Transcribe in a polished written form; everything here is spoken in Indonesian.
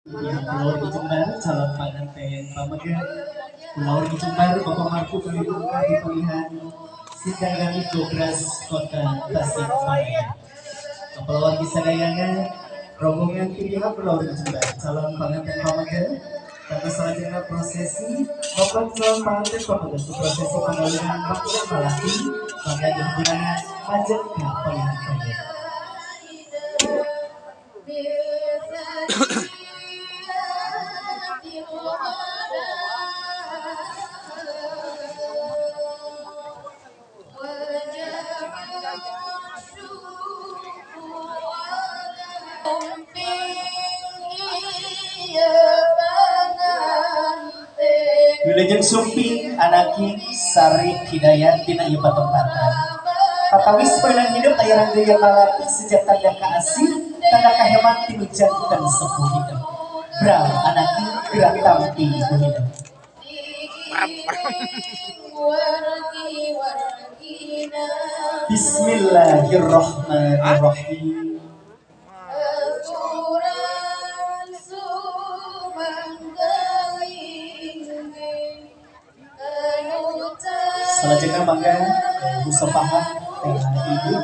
yang Pulau di Jember, calon pengantin pamega Pulau di Jember, Bapak Marfu Kalidungka di pilihan Sidarangi Jogras Kota Tasikmalaya. Kepulauan Kisadayangan, rombongan pilihan Pulau di Jember, calon pengantin pamega. Tapi selanjutnya prosesi Bapak calon pengantin pamega, prosesi pengalihan Bapak Malaki, maka digunakan pajak ke pilihan pamega. Wilujeng sumping anaki Sari Hidayat dina ieu patempatan. Tatawis peuleun hidup aya ranggaya malati sejak tanda kaasih tanda kahemat ti jantan sepuh hidup. Brau anaki gerak tampi hidup. Bismillahirrahmanirrahim. Selanjutnya mangga Musafahat Ibu